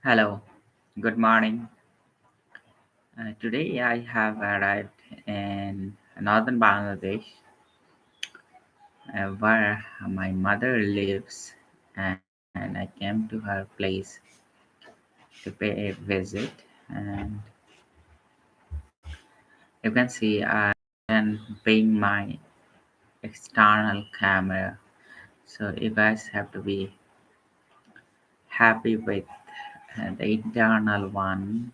Hello, good morning. Today I have arrived in northern Bangladesh, where my mother lives, and I came to her place to pay a visit. And you can see I can bring my external camera, so you guys have to be happy with the internal one.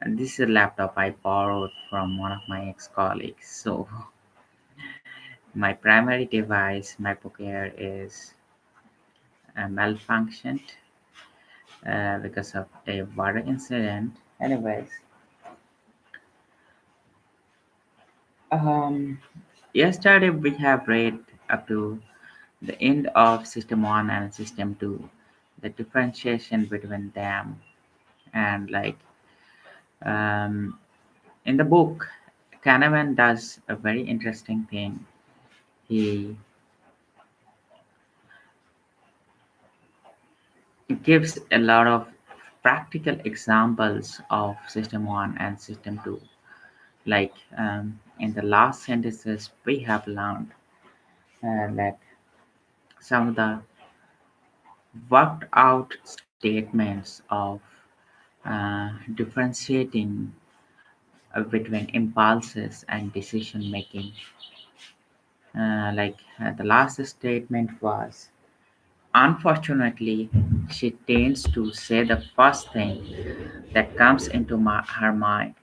And this is a laptop I borrowed from one of my ex-colleagues. So my primary device, MacBook Air, is malfunctioned because of a water incident. Anyways, um, yesterday we have read up to the end of System 1 and System 2, the differentiation between them. And um, in the book, Kahneman does a very interesting thing. He gives a lot of practical examples of System 1 and System 2. In the last sentences, we have learned that some of the worked out statements of differentiating between impulses and decision making. The last statement was, unfortunately, she tends to say the first thing that comes into her mind.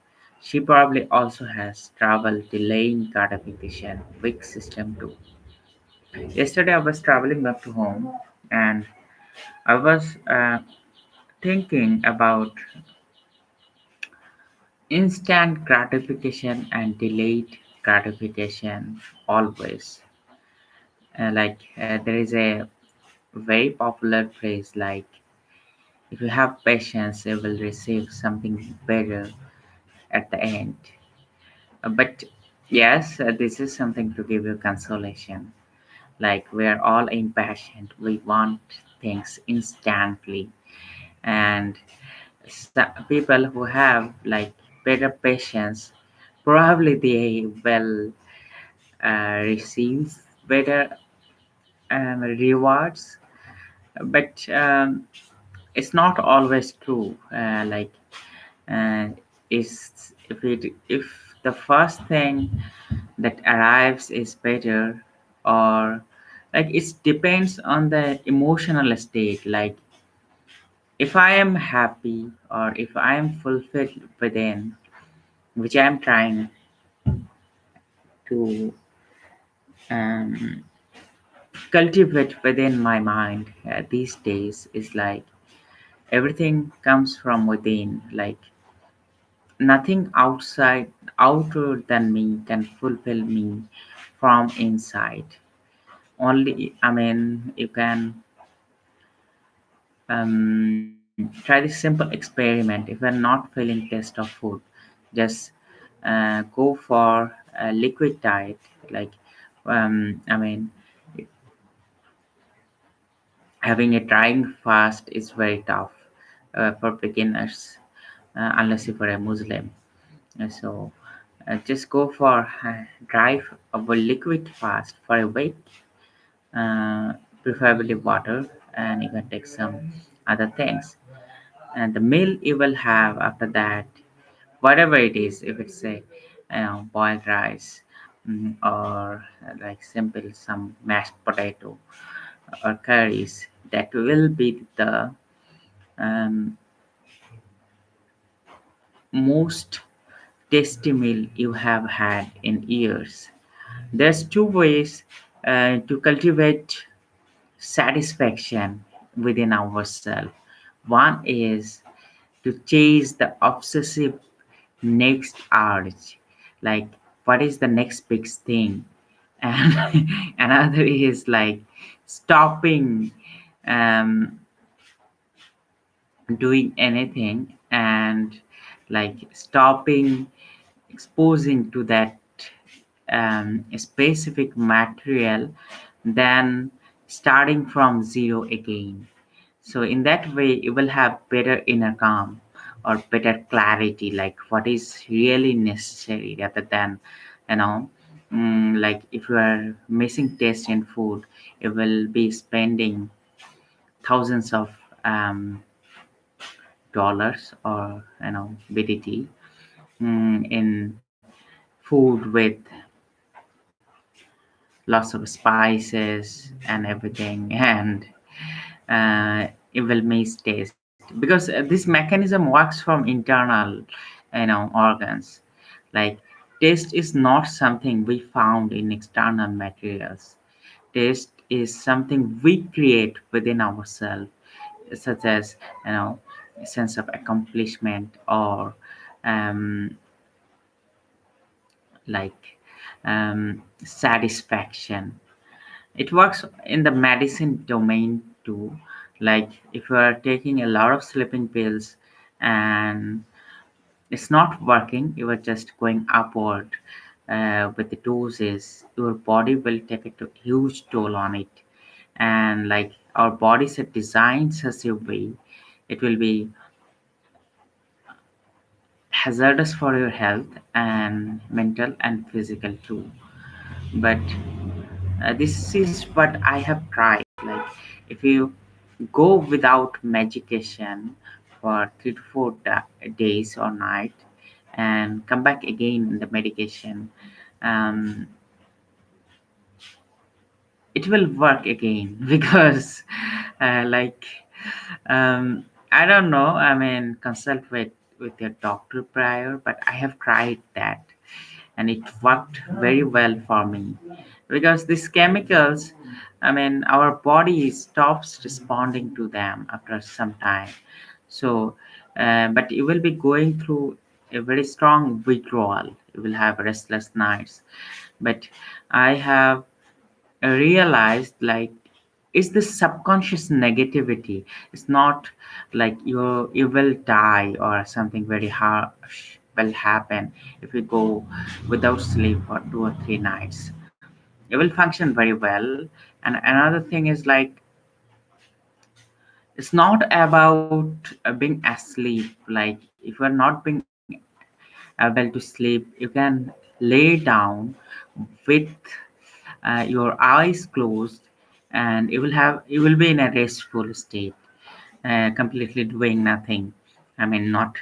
She probably also has trouble delaying gratification, weak system too. Yesterday, I was traveling back to home and I was thinking about instant gratification and delayed gratification always. There is a very popular phrase like, if you have patience, you will receive something better at the end. But yes, this is something to give you consolation. Like, we are all impatient, we want things instantly, and people who have better patience probably they will receive better rewards, but it's not always true. Uh, is if the first thing that arrives is better, or it depends on the emotional state. Like, if I am happy or if I am fulfilled within, which I am trying to um, cultivate within my mind these days, is like everything comes from within. Like, nothing outer than me can fulfill me from inside. Only, I mean, you can try this simple experiment. If you're not feeling taste of food, just go for a liquid diet. Like, I mean, having a drying fast is very tough for beginners, unless if you're a Muslim. So just go for dry or liquid fast for a week, preferably water, and you can take some other things. And the meal you will have after that, whatever it is, if it's a boiled rice, or simple some mashed potato or curries, that will be the um, most tasty meal you have had in years. There's two ways to cultivate satisfaction within ourselves. One is to chase the obsessive next urge, like, what is the next big thing? And another is like stopping um, doing anything, and stopping exposing to that specific material, then starting from zero again. So in that way you will have better inner calm or better clarity, like what is really necessary, rather than, you know, like if you are missing taste in food, you will be spending thousands of um, dollars, or BDT, in food with lots of spices and everything, and it will miss taste, because this mechanism works from internal, organs. Like, taste is not something we found in external materials. Taste is something we create within ourselves, such as, you know a sense of accomplishment, or um, like satisfaction. It works in the medicine domain too. Like, if you are taking a lot of sleeping pills and it's not working, you are just going upward with the doses, your body will take a huge toll on it. And like, our bodies are designed such a way, it will be hazardous for your health, and mental and physical too. But this is what I have tried. Like, if you go without medication for 3 to 4 days or night, and come back again in the medication, um, it will work again because like, I don't know, I mean, consult with your doctor prior, but I have tried that, and it worked very well for me, because these chemicals, I mean, our body stops responding to them after some time. So but you will be going through a very strong withdrawal, you will have restless nights. But I have realized, like, it's the subconscious negativity. It's not like you will die or something very harsh will happen if you go without sleep for 2 or 3 nights. It will function very well. And another thing is, like, it's not about being asleep. Like, if you're not being able to sleep, you can lay down with your eyes closed, and you will be in a restful state, completely doing nothing. I mean, not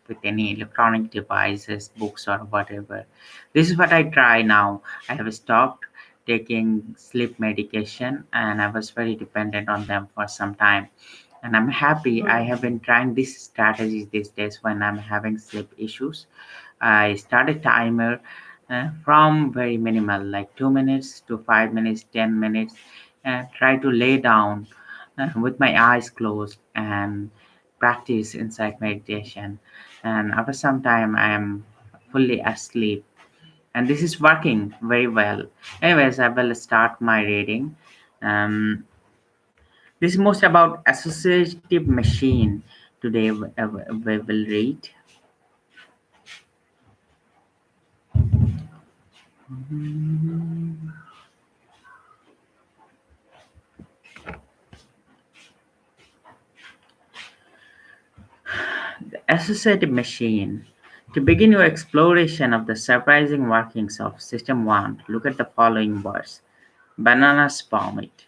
with any electronic devices, books, or whatever. This is what I try now. I have stopped taking sleep medication, and I was very dependent on them for some time. And I'm happy I have been trying these strategies these days when I'm having sleep issues. I start a timer from very minimal, like 2 minutes to 5 minutes, 10 minutes, and try to lay down with my eyes closed and practice inside meditation. And after some time, I am fully asleep. And this is working very well. Anyways, I will start my reading. Um, this is most about associative machine. Today we will read. Associative machine. To begin your exploration of the surprising workings of System 1, look at the following words: bananas vomit.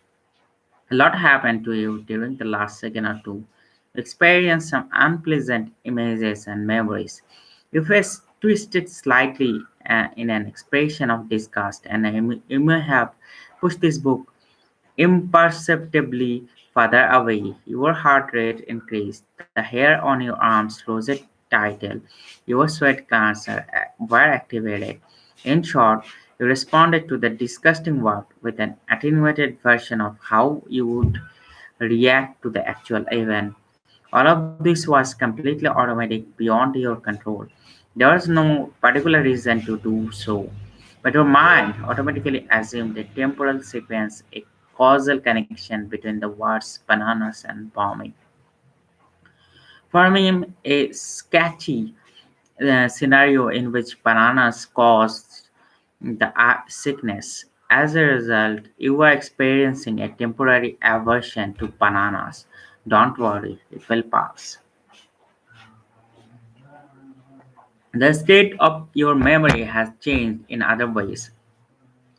A lot happened to you during the last second or two. You experienced some unpleasant images and memories. Your face twisted slightly in an expression of disgust, and you may have pushed this book imperceptibly further away. Your heart rate increased, the hair on your arms rose tighter, your sweat glands were activated. In short, you responded to the disgusting work with an attenuated version of how you would react to the actual event. All of this was completely automatic, beyond your control. There was no particular reason to do so, but your mind automatically assumed a temporal sequence, a causal connection between the words bananas and bombing. Forming a sketchy scenario in which bananas caused the sickness. As a result, you were experiencing a temporary aversion to bananas. Don't worry, it will pass. The state of your memory has changed in other ways.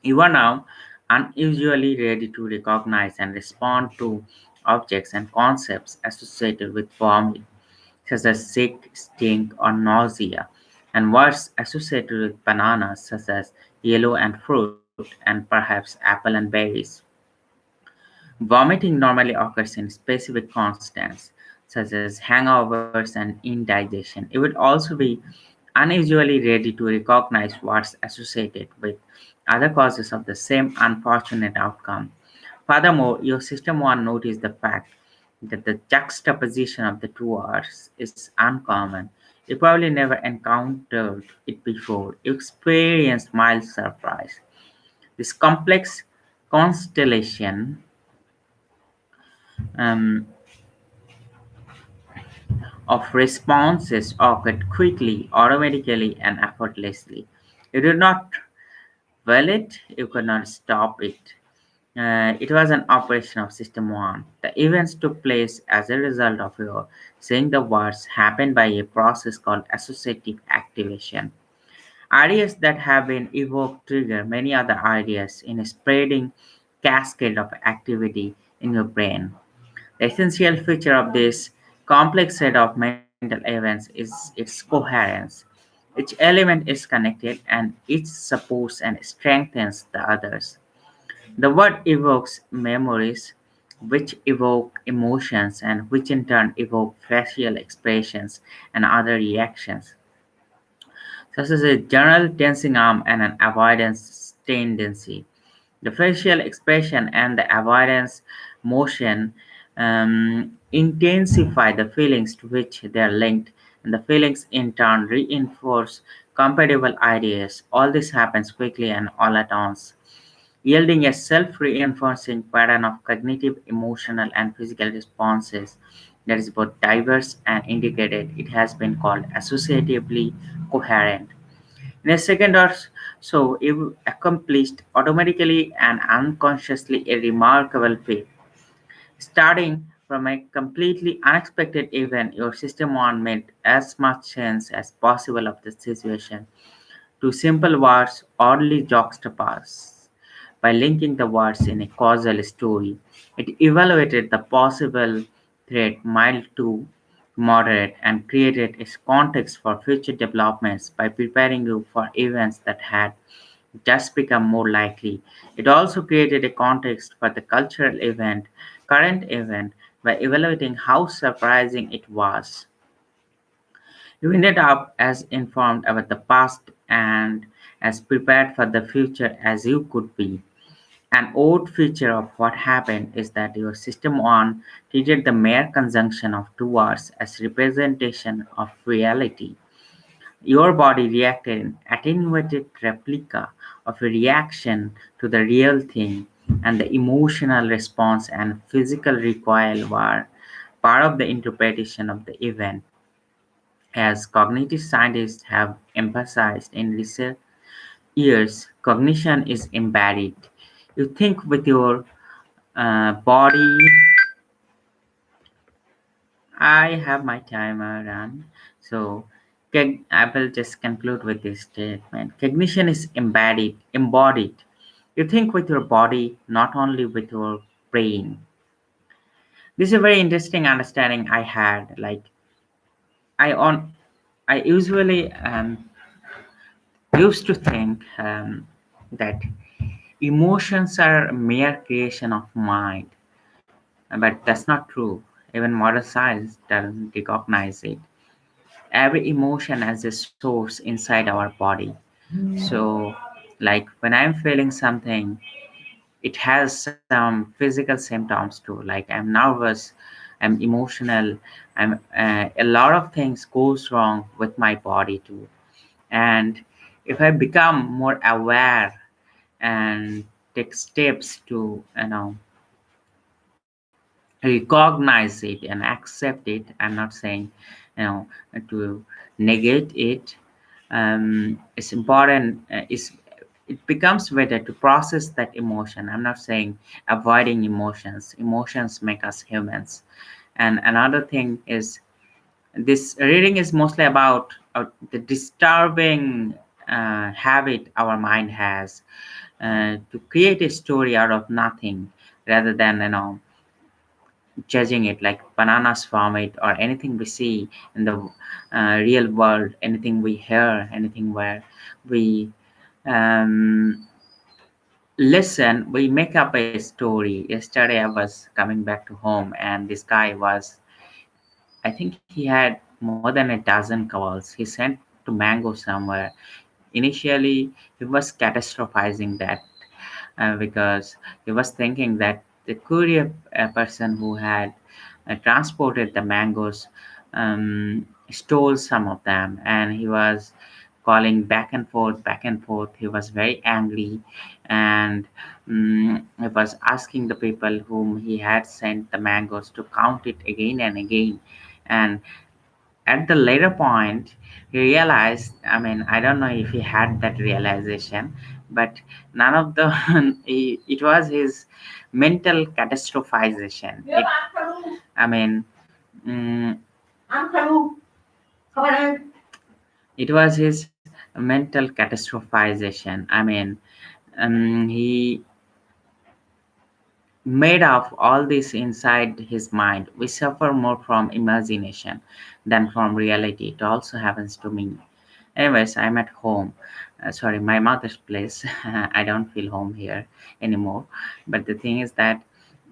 You are now unusually ready to recognize and respond to objects and concepts associated with vomit, such as sick, stink, or nausea, and words associated with bananas, such as yellow and fruit, and perhaps apple and berries. Vomiting normally occurs in specific constants, such as hangovers and indigestion. It would also be unusually ready to recognize what's associated with other causes of the same unfortunate outcome. Furthermore, your system won't notice the fact that the juxtaposition of the two words is uncommon. You probably never encountered it before. You experienced mild surprise. This complex constellation um, of responses occurred quickly, automatically, and effortlessly. You did not will it, you could not stop it. It was an operation of System 1. The events took place as a result of your saying the words happened by a process called associative activation. Ideas that have been evoked trigger many other ideas in a spreading cascade of activity in your brain. The essential feature of this complex set of mental events is its coherence. Each element is connected and each supports and strengthens the others. The word evokes memories, which evoke emotions, and which in turn evoke facial expressions and other reactions, such as a general tensing arm and an avoidance tendency. The facial expression and the avoidance motion intensify the feelings to which they are linked, and the feelings in turn reinforce compatible ideas. All this happens quickly and all at once, yielding a self reinforcing pattern of cognitive, emotional, and physical responses that is both diverse and indicated. It has been called associatively coherent. In a second or so, you accomplished automatically and unconsciously a remarkable feat. Starting from a completely unexpected event, your system one made as much sense as possible of the situation. Two simple words oddly juxtaposed. By linking the words in a causal story, it evaluated the possible threat mild to moderate and created a context for future developments by preparing you for events that had just become more likely. It also created a context for the cultural event, current event, by evaluating how surprising it was. You ended up as informed about the past and as prepared for the future as you could be. An odd feature of what happened is that your system one treated the mere conjunction of two words as representation of reality. Your body reacted in attenuated replica of a reaction to the real thing, and the emotional response and physical recoil were part of the interpretation of the event. As cognitive scientists have emphasized in recent years, cognition is embodied. You think with your body. I have my timer run. So I will just conclude with this statement. Cognition is embodied. You think with your body, not only with your brain. This is a very interesting understanding I had. Like I on I usually used to think that emotions are a mere creation of mind, but that's not true. Even modern science doesn't recognize it. Every emotion has a source inside our body. So, like when I'm feeling something, it has some physical symptoms too. Like I'm nervous, I'm emotional, a lot of things goes wrong with my body too. And if I become more aware and take steps to recognize it and accept it, I'm not saying you know to negate it. It's important, it becomes better to process that emotion. I'm not saying avoiding emotions. Emotions make us humans, And another thing is, this reading is mostly about the disturbing habit our mind has to create a story out of nothing, rather than judging it, like bananas from it, or anything we see in the real world, anything we hear, anything where we um, listen, we make up a story. Yesterday I was coming back to home, and this guy was, I think he had more than a dozen calls. He sent to Mango somewhere. Initially he was catastrophizing that, because he was thinking that the courier person who had transported the mangoes stole some of them, and he was calling back and forth, back and forth. He was very angry, and he was asking the people whom he had sent the mangoes to count it again and again. And at the later point, he realized, I mean, I don't know if he had that realization, but none of the it was his mental catastrophization. I mean, mm, it was his mental catastrophization. I mean, he made of all this inside his mind. We suffer more from imagination than from reality. It also happens to me. Anyways, I'm at home. Sorry, my mother's place. I don't feel home here anymore. But the thing is that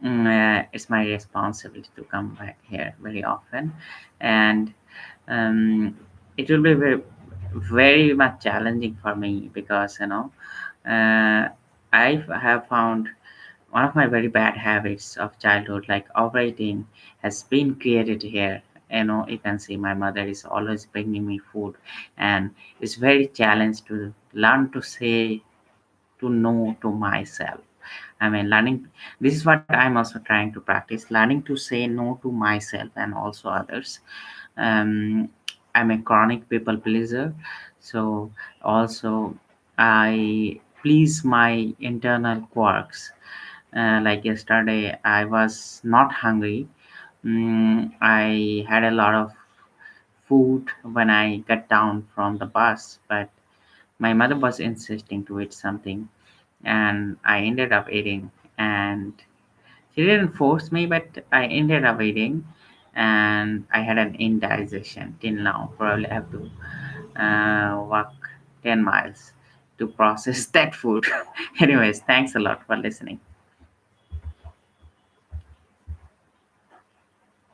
it's my responsibility to come back here very often, and um, it will be very, very much challenging for me, because I have found one of my very bad habits of childhood, like overeating, has been created here. You can see my mother is always bringing me food, and it's very challenge to learn to say to no to myself. I mean, learning, this is what I'm also trying to practice, learning to say no to myself and also others. um, I'm a chronic people pleaser, so also I please my internal quirks. Like yesterday, I was not hungry. I had a lot of food when I got down from the bus, but my mother was insisting to eat something, and I ended up eating. And she didn't force me, but I ended up eating, and I had an indigestion till now. Probably have to walk 10 miles to process that food. Anyways, thanks a lot for listening.